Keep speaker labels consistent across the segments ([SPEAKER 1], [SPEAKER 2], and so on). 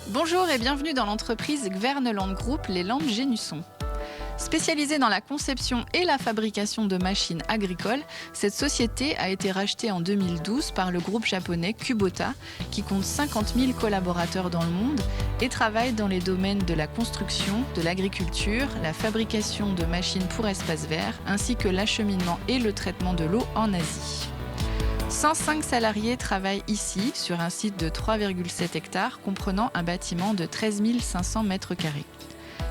[SPEAKER 1] Bonjour et bienvenue dans l'entreprise Gverneland Group, les Landes Génusson. Spécialisée dans la conception et la fabrication de machines agricoles, cette société a été rachetée en 2012 par le groupe japonais Kubota, qui compte 50 000 collaborateurs dans le monde et travaille dans les domaines de la construction, de l'agriculture, la fabrication de machines pour espaces verts, ainsi que l'acheminement et le traitement de l'eau en Asie. 105 salariés travaillent ici, sur un site de 3,7 hectares, comprenant un bâtiment de 13 500 mètres carrés.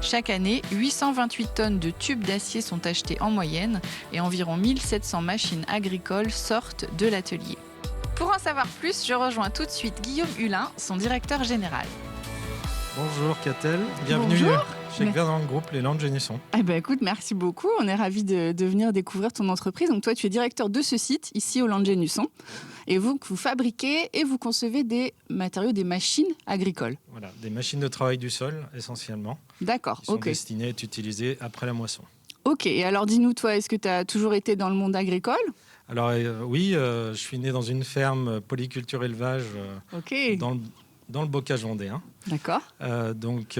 [SPEAKER 1] Chaque année, 828 tonnes de tubes d'acier sont achetées en moyenne et environ 1700 machines agricoles sortent de l'atelier. Pour en savoir plus, je rejoins tout de suite Guillaume Hulin, son directeur général.
[SPEAKER 2] Bonjour Catel, bienvenue chez Gverneland Group, les Landes Génusson.
[SPEAKER 1] Écoute, merci beaucoup, on est ravis de venir découvrir ton entreprise. Donc toi, tu es directeur de ce site, ici aux Landes Génusson, et vous fabriquez et vous concevez des matériaux, des machines agricoles.
[SPEAKER 2] Voilà, des machines de travail du sol essentiellement.
[SPEAKER 1] D'accord,
[SPEAKER 2] qui sont destinées à être utilisées après la moisson.
[SPEAKER 1] Ok, et alors dis-nous, toi, est-ce que tu as toujours été dans le monde agricole ?
[SPEAKER 2] Alors oui, je suis né dans une ferme polyculture élevage dans le bocage vendéen.
[SPEAKER 1] D'accord.
[SPEAKER 2] Donc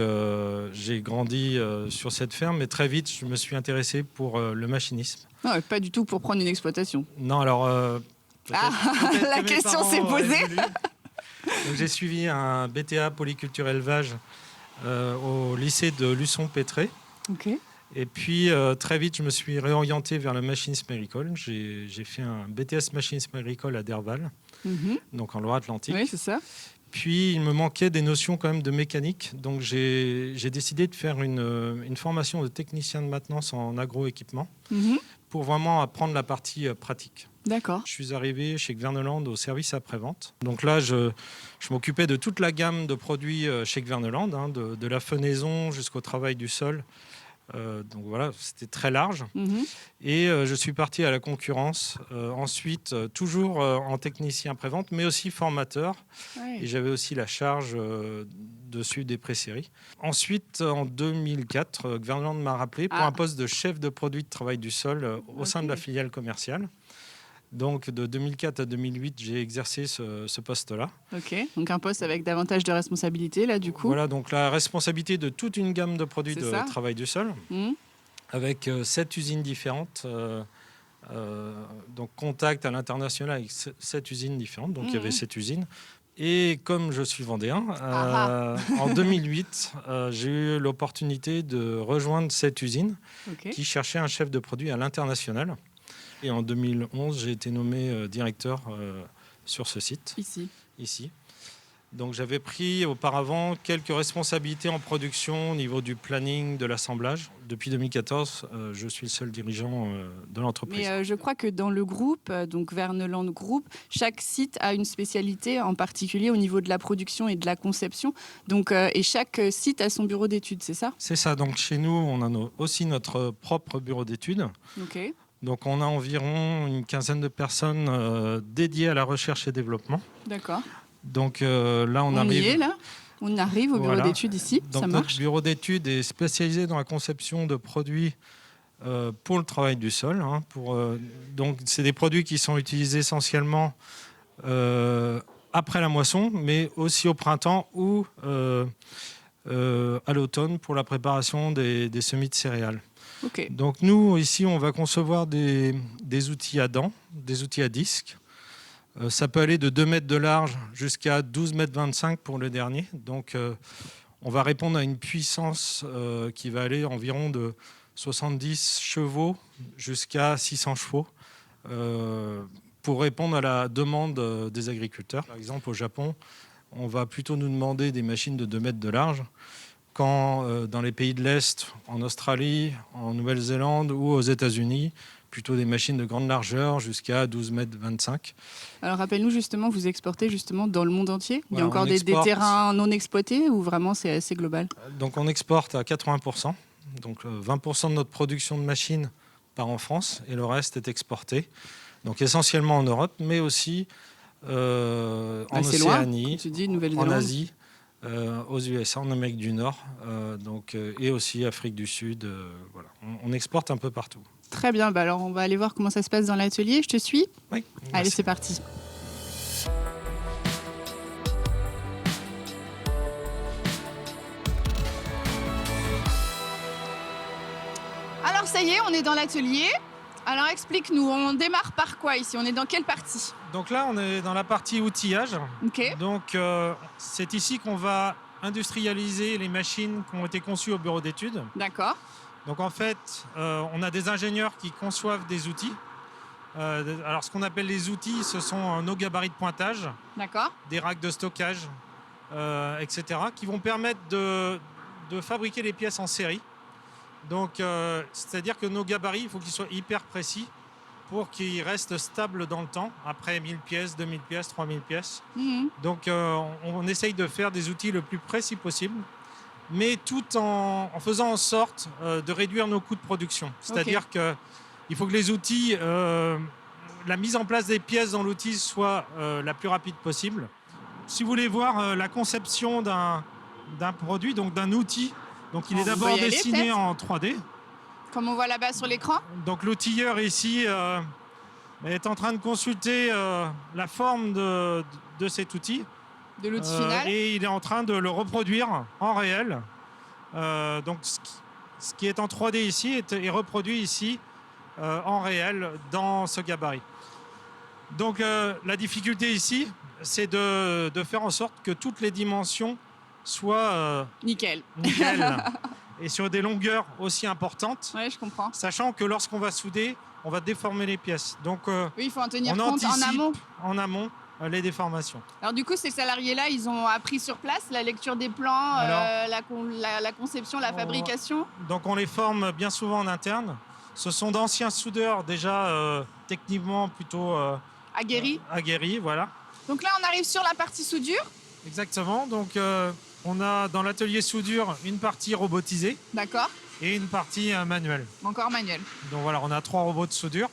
[SPEAKER 2] j'ai grandi sur cette ferme, mais très vite je me suis intéressé pour le machinisme.
[SPEAKER 1] Non, pas du tout pour prendre une exploitation.
[SPEAKER 2] Non, alors... peut-être
[SPEAKER 1] la question s'est posée.
[SPEAKER 2] Donc, j'ai suivi un BTA polyculture élevage au lycée de Luçon-Pétré.
[SPEAKER 1] Ok.
[SPEAKER 2] Et puis, très vite, je me suis réorienté vers le machinisme agricole. J'ai fait un BTS machinisme agricole à Derval, donc en Loire-Atlantique.
[SPEAKER 1] Oui, c'est ça.
[SPEAKER 2] Puis, il me manquait des notions quand même de mécanique. Donc, j'ai décidé de faire une formation de technicien de maintenance en agroéquipement pour vraiment apprendre la partie pratique.
[SPEAKER 1] D'accord.
[SPEAKER 2] Je suis arrivé chez Gverneland au service après-vente. Donc là, je m'occupais de toute la gamme de produits chez Gverneland, de la fenaison jusqu'au travail du sol. Donc voilà, c'était très large. Et je suis parti à la concurrence. Ensuite, toujours en technicien après-vente, mais aussi formateur. Ouais. Et j'avais aussi la charge dessus des pré-séries. Ensuite, en 2004, Gverneland m'a rappelé pour un poste de chef de produit de travail du sol au sein de la filiale commerciale. Donc, de 2004 à 2008, j'ai exercé ce poste-là. Ok, donc un poste avec davantage de responsabilités, là, du coup. Voilà, donc la responsabilité de toute une gamme de produits de travail du sol, avec 7 usines différentes. Donc, contact à l'international avec 7 usines différentes. Donc, il y avait 7 usines. Et comme je suis vendéen, en 2008, j'ai eu l'opportunité de rejoindre cette usine qui cherchait un chef de produit à l'international. Et en 2011, j'ai été nommé directeur sur ce site. Ici. Donc j'avais pris auparavant quelques responsabilités en production au niveau du planning, de l'assemblage. Depuis 2014, je suis le seul dirigeant de l'entreprise. Mais je crois que dans le groupe, donc Gverneland Group, chaque site a une spécialité en particulier au niveau de la production et de la conception. Donc, et chaque site a son bureau d'études, c'est ça ? C'est ça. Donc chez nous, on a aussi notre propre bureau d'études. Ok. Donc on a environ une quinzaine de personnes dédiées à la recherche et développement. D'accord. Donc là, on arrive... y est, là. On arrive au bureau d'études ici, donc, ça marche. Notre bureau d'études est spécialisé dans la conception de produits pour le travail du sol. Donc c'est des produits qui sont utilisés essentiellement après la moisson, mais aussi au printemps ou à l'automne pour la préparation des semis de céréales. Okay. Donc nous, ici, on va concevoir des outils à dents, des outils à disque. Ça peut aller de 2 mètres de large jusqu'à 12 mètres 25 pour le dernier. Donc on va répondre à une puissance qui va aller environ de 70 chevaux jusqu'à 600 chevaux pour répondre à la demande des agriculteurs. Par exemple, au Japon, on va plutôt nous demander des machines de 2 mètres de large, quand dans les pays de l'Est, en Australie, en Nouvelle-Zélande ou aux États-Unis, plutôt des machines de grande largeur jusqu'à 12 mètres 25. Alors rappelle-nous justement, vous exportez justement dans le monde entier ? Il y a encore des terrains non exploités ou vraiment c'est assez global ? Donc on exporte à 80%. Donc 20% de notre production de machines part en France et le reste est exporté. Donc essentiellement en Europe, mais aussi en Océanie, en Asie. Aux USA, en Amérique du Nord, et aussi Afrique du Sud. Voilà. On exporte un peu partout. Très bien, alors on va aller voir comment ça se passe dans l'atelier. Je te suis ? Oui. Merci. Allez, c'est parti.
[SPEAKER 1] ça y est, on est dans l'atelier. Alors explique-nous, on démarre par quoi ici? On est dans quelle partie?
[SPEAKER 2] Donc là, on est dans la partie outillage.
[SPEAKER 1] Ok,
[SPEAKER 2] Donc c'est ici qu'on va industrialiser les machines qui ont été conçues au bureau d'études.
[SPEAKER 1] d'accord.
[SPEAKER 2] Donc en fait, on a des ingénieurs qui conçoivent des outils. Alors ce qu'on appelle les outils, ce sont nos gabarits de pointage,
[SPEAKER 1] D'accord.
[SPEAKER 2] des racks de stockage, etc., qui vont permettre de fabriquer les pièces en série. Donc c'est-à-dire que nos gabarits, il faut qu'ils soient hyper précis pour qu'ils restent stables dans le temps, après 1000 pièces, 2000 pièces, 3000 pièces.
[SPEAKER 1] Mhm.
[SPEAKER 2] Donc on essaye de faire des outils le plus précis possible, mais tout en faisant en sorte de réduire nos coûts de production. C'est-à-dire qu'il faut que les outils, la mise en place des pièces dans l'outil soit la plus rapide possible. Si vous voulez voir la conception d'un produit, donc d'un outil, donc il est
[SPEAKER 1] On peut
[SPEAKER 2] d'abord
[SPEAKER 1] y aller,
[SPEAKER 2] dessiné
[SPEAKER 1] peut-être
[SPEAKER 2] en 3D.
[SPEAKER 1] Comme on voit là-bas sur l'écran.
[SPEAKER 2] Donc l'outilleur ici est en train de consulter la forme de cet outil.
[SPEAKER 1] De l'outil final.
[SPEAKER 2] Et il est en train de le reproduire en réel. Donc ce qui est en 3D ici est reproduit ici en réel dans ce gabarit. Donc la difficulté ici, c'est de faire en sorte que toutes les dimensions soient
[SPEAKER 1] Nickel.
[SPEAKER 2] nickel et sur des longueurs aussi importantes,
[SPEAKER 1] Ouais, je comprends.
[SPEAKER 2] sachant que lorsqu'on va souder, on va déformer les pièces. Donc
[SPEAKER 1] Oui, il faut en tenir
[SPEAKER 2] on
[SPEAKER 1] compte en
[SPEAKER 2] anticipe
[SPEAKER 1] amont.
[SPEAKER 2] en amont les déformations.
[SPEAKER 1] Alors du coup, ces salariés-là, ils ont appris sur place la lecture des plans,
[SPEAKER 2] Alors,
[SPEAKER 1] la conception, la fabrication.
[SPEAKER 2] Donc on les forme bien souvent en interne. Ce sont d'anciens soudeurs déjà techniquement plutôt
[SPEAKER 1] Aguerris.
[SPEAKER 2] aguerris, voilà.
[SPEAKER 1] Donc là, on arrive sur la partie soudure.
[SPEAKER 2] Exactement. Donc on a dans l'atelier soudure une partie robotisée
[SPEAKER 1] D'accord.
[SPEAKER 2] et une partie manuelle.
[SPEAKER 1] Encore manuel.
[SPEAKER 2] Donc voilà, on a 3 robots de soudure.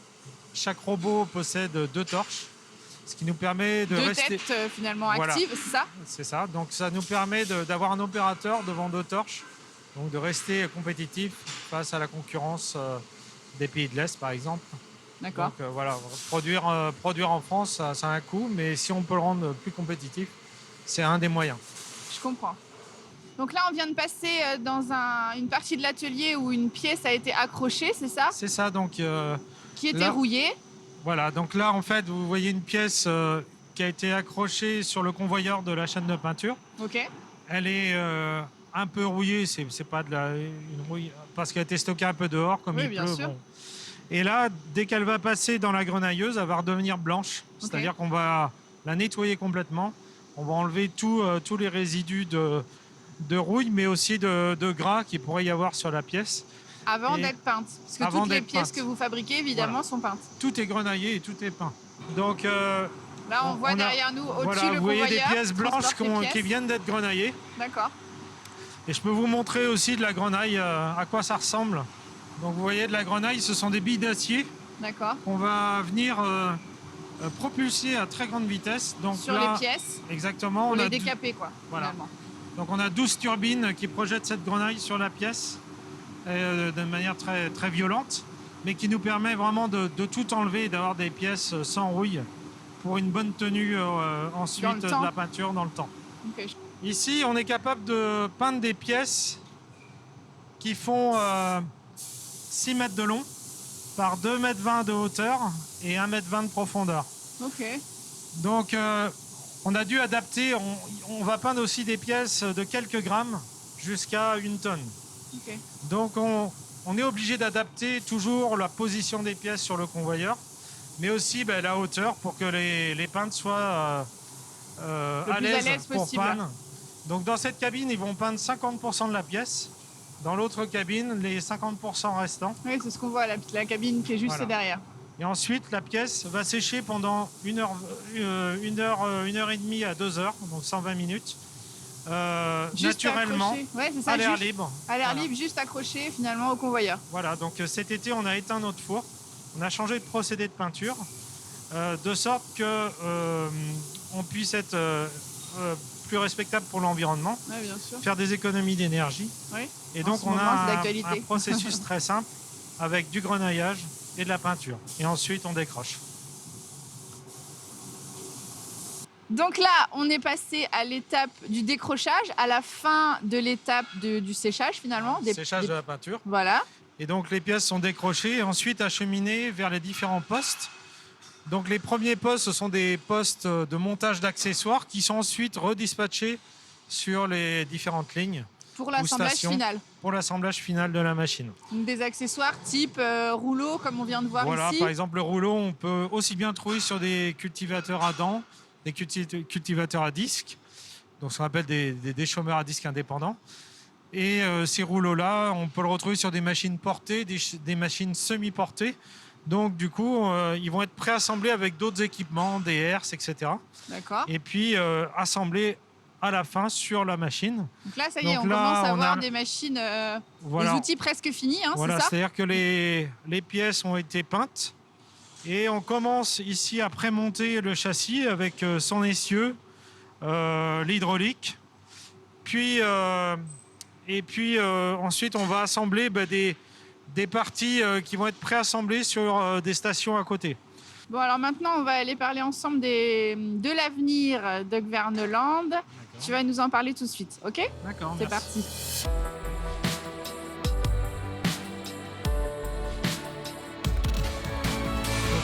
[SPEAKER 2] Chaque robot possède 2 torches, ce qui nous permet de
[SPEAKER 1] Deux
[SPEAKER 2] rester...
[SPEAKER 1] têtes finalement
[SPEAKER 2] Voilà.
[SPEAKER 1] actives, c'est ça?
[SPEAKER 2] C'est ça. Donc ça nous permet d'avoir un opérateur devant 2 torches, donc de rester compétitif face à la concurrence des pays de l'Est, par exemple.
[SPEAKER 1] D'accord.
[SPEAKER 2] Donc voilà, produire en France, ça a un coût, mais si on peut le rendre plus compétitif, c'est un des moyens.
[SPEAKER 1] Je comprends. Donc là, on vient de passer dans une partie de l'atelier où une pièce a été accrochée, c'est ça?
[SPEAKER 2] C'est ça, donc
[SPEAKER 1] Qui était
[SPEAKER 2] là-
[SPEAKER 1] rouillée.
[SPEAKER 2] voilà. Donc là, en fait, vous voyez une pièce qui a été accrochée sur le convoyeur de la chaîne de peinture.
[SPEAKER 1] Ok.
[SPEAKER 2] Elle est un peu rouillée, c'est pas une rouille, parce qu'elle a été stockée un peu dehors, comme
[SPEAKER 1] Oui,
[SPEAKER 2] il
[SPEAKER 1] bien
[SPEAKER 2] pleut.
[SPEAKER 1] sûr.
[SPEAKER 2] Bon. Et là, dès qu'elle va passer dans la grenailleuse, elle va redevenir blanche.
[SPEAKER 1] Ok.
[SPEAKER 2] C'est-à-dire qu'on va la nettoyer complètement. On va enlever tous les résidus de rouille, mais aussi de gras qu'il pourrait y avoir sur la pièce.
[SPEAKER 1] Avant
[SPEAKER 2] Et
[SPEAKER 1] d'être peinte. Parce que
[SPEAKER 2] avant
[SPEAKER 1] toutes les
[SPEAKER 2] d'être
[SPEAKER 1] pièces
[SPEAKER 2] peinte.
[SPEAKER 1] que vous fabriquez, évidemment,
[SPEAKER 2] Voilà.
[SPEAKER 1] sont peintes.
[SPEAKER 2] Tout est grenaillé et tout est peint. Donc
[SPEAKER 1] Là, on voit
[SPEAKER 2] a-
[SPEAKER 1] derrière nous, au-dessus,
[SPEAKER 2] voilà,
[SPEAKER 1] le
[SPEAKER 2] vous voyez
[SPEAKER 1] convoyeur.
[SPEAKER 2] des pièces blanches
[SPEAKER 1] transporte les
[SPEAKER 2] qui
[SPEAKER 1] pièces.
[SPEAKER 2] viennent d'être grenaillées.
[SPEAKER 1] D'accord.
[SPEAKER 2] Et je peux vous montrer aussi de la grenaille, à quoi ça ressemble. Donc vous voyez de la grenaille, ce sont des billes d'acier
[SPEAKER 1] D'accord.
[SPEAKER 2] qu'on va venir propulser à très grande vitesse. Donc
[SPEAKER 1] Sur
[SPEAKER 2] là,
[SPEAKER 1] les pièces,
[SPEAKER 2] exactement,
[SPEAKER 1] pour
[SPEAKER 2] on a
[SPEAKER 1] les décaper, quoi.
[SPEAKER 2] Voilà.
[SPEAKER 1] Finalement.
[SPEAKER 2] donc on a 12 turbines qui projettent cette grenaille sur la pièce de manière très, très violente, mais qui nous permet vraiment de tout enlever et d'avoir des pièces sans rouille pour une bonne tenue ensuite
[SPEAKER 1] Dans le
[SPEAKER 2] de
[SPEAKER 1] temps.
[SPEAKER 2] la peinture dans le temps.
[SPEAKER 1] Ok.
[SPEAKER 2] Ici, on est capable de peindre des pièces qui font 6 mètres de long par 2,20 mètres de hauteur et 1,20 mètre de profondeur.
[SPEAKER 1] Ok.
[SPEAKER 2] Donc, on a dû adapter. On va peindre aussi des pièces de quelques grammes jusqu'à 1 tonne.
[SPEAKER 1] Ok.
[SPEAKER 2] Donc, on est obligé d'adapter toujours la position des pièces sur le convoyeur, mais aussi la hauteur pour que les peintres soient
[SPEAKER 1] Le
[SPEAKER 2] à
[SPEAKER 1] plus à l'aise
[SPEAKER 2] l'aise pour
[SPEAKER 1] possible.
[SPEAKER 2] peindre. Donc, dans cette cabine, ils vont peindre 50% de la pièce. Dans l'autre cabine, les 50% restants.
[SPEAKER 1] Oui, c'est ce qu'on voit, la cabine qui est juste
[SPEAKER 2] Voilà.
[SPEAKER 1] derrière.
[SPEAKER 2] Et ensuite, la pièce va sécher pendant 1 heure et demie à 2 heures, donc 120 minutes,
[SPEAKER 1] Juste
[SPEAKER 2] naturellement,
[SPEAKER 1] accroché. Ouais, c'est ça,
[SPEAKER 2] à l'air
[SPEAKER 1] juste
[SPEAKER 2] libre.
[SPEAKER 1] à l'air
[SPEAKER 2] Voilà.
[SPEAKER 1] libre, juste accroché finalement au convoyeur.
[SPEAKER 2] Voilà, donc cet été, on a éteint notre four. On a changé de procédé de peinture, de sorte que on puisse être plus respectable pour l'environnement,
[SPEAKER 1] Oui, bien sûr.
[SPEAKER 2] faire des économies d'énergie.
[SPEAKER 1] Oui.
[SPEAKER 2] Et
[SPEAKER 1] En
[SPEAKER 2] donc,
[SPEAKER 1] ce
[SPEAKER 2] on
[SPEAKER 1] moment,
[SPEAKER 2] a
[SPEAKER 1] c'est d'actualité.
[SPEAKER 2] un processus très simple avec du grenaillage et de la peinture. Et ensuite, on décroche.
[SPEAKER 1] Donc là, on est passé à l'étape du décrochage, à la fin de l'étape du séchage finalement.
[SPEAKER 2] Séchage de la peinture.
[SPEAKER 1] Voilà.
[SPEAKER 2] Et donc les pièces sont décrochées et ensuite acheminées vers les différents postes. Donc les premiers postes, ce sont des postes de montage d'accessoires qui sont ensuite redispatchés sur les différentes lignes.
[SPEAKER 1] Pour l'assemblage final.
[SPEAKER 2] Pour l'assemblage final de la machine.
[SPEAKER 1] Donc des accessoires type rouleau, comme on vient de voir
[SPEAKER 2] voilà,
[SPEAKER 1] ici.
[SPEAKER 2] Par exemple, le rouleau, on peut aussi bien trouver sur des cultivateurs à dents, des cultivateurs à disque, donc ce qu'on appelle des déchômeurs à disque indépendants. Et ces rouleaux-là, on peut le retrouver sur des machines portées, des machines semi-portées. Donc du coup, ils vont être préassemblés avec d'autres équipements, des herses, etc.
[SPEAKER 1] D'accord.
[SPEAKER 2] Et puis assemblés à la fin sur la machine.
[SPEAKER 1] Donc là, ça y est, on commence à avoir des machines, des outils presque finis, hein,
[SPEAKER 2] voilà,
[SPEAKER 1] c'est ça?
[SPEAKER 2] C'est-à-dire que les pièces ont été peintes et on commence ici à prémonter le châssis avec son essieu, l'hydraulique. Puis, ensuite, on va assembler des parties qui vont être préassemblées sur des stations à côté.
[SPEAKER 1] Bon, alors maintenant, on va aller parler ensemble de l'avenir de Gverneland. Tu vas nous en parler tout de suite, ok?
[SPEAKER 2] D'accord,
[SPEAKER 1] c'est parti.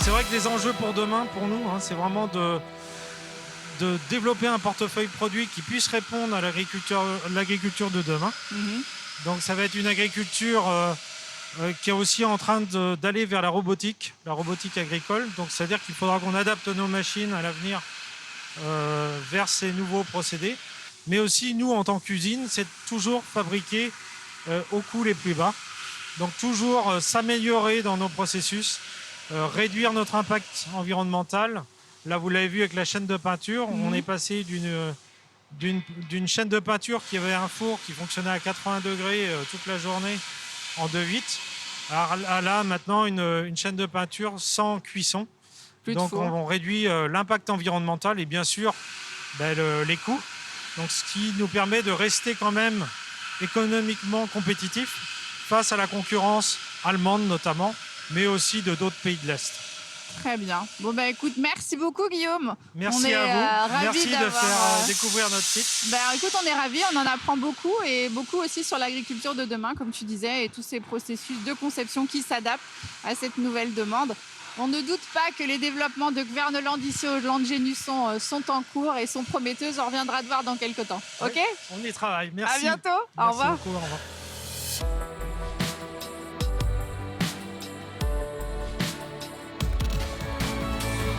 [SPEAKER 2] C'est vrai que les enjeux pour demain, pour nous, c'est vraiment de développer un portefeuille produit qui puisse répondre à l'agriculture de demain. Donc ça va être une agriculture qui est aussi en train d'aller vers la robotique agricole. Donc c'est-à-dire qu'il faudra qu'on adapte nos machines à l'avenir vers ces nouveaux procédés. Mais aussi, nous, en tant qu'usine, c'est toujours fabriquer aux coûts les plus bas. Donc toujours s'améliorer dans nos processus, réduire notre impact environnemental. Là, vous l'avez vu avec la chaîne de peinture, on est passé d'une chaîne de peinture qui avait un four qui fonctionnait à 80 degrés toute la journée en 2/8 à là, maintenant, une chaîne de peinture sans cuisson. Donc, on réduit l'impact environnemental et bien sûr les coûts. Donc, ce qui nous permet de rester quand même économiquement compétitif face à la concurrence allemande notamment, mais aussi de d'autres pays de l'Est.
[SPEAKER 1] Très bien. Bon, écoute, merci beaucoup, Guillaume.
[SPEAKER 2] Merci à vous. Merci de faire découvrir notre site.
[SPEAKER 1] Écoute, on est ravis, on en apprend beaucoup et beaucoup aussi sur l'agriculture de demain, comme tu disais, et tous ces processus de conception qui s'adaptent à cette nouvelle demande. On ne doute pas que les développements de Gverneland ici au Landgénusson sont en cours et sont prometteuses. On reviendra te voir dans quelques temps.
[SPEAKER 2] Oui,
[SPEAKER 1] ok?
[SPEAKER 2] On y travaille. Merci.
[SPEAKER 1] À bientôt.
[SPEAKER 2] Merci
[SPEAKER 1] au revoir.
[SPEAKER 2] Beaucoup, au revoir.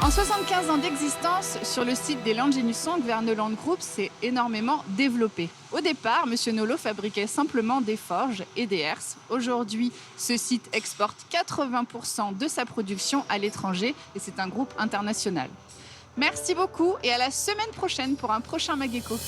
[SPEAKER 1] En 75 ans d'existence, sur le site des Landgénusson, Gverneland Group s'est énormément développé. Au départ, M. Nolot fabriquait simplement des forges et des herses. Aujourd'hui, ce site exporte 80% de sa production à l'étranger et c'est un groupe international. Merci beaucoup et à la semaine prochaine pour un prochain Mageco.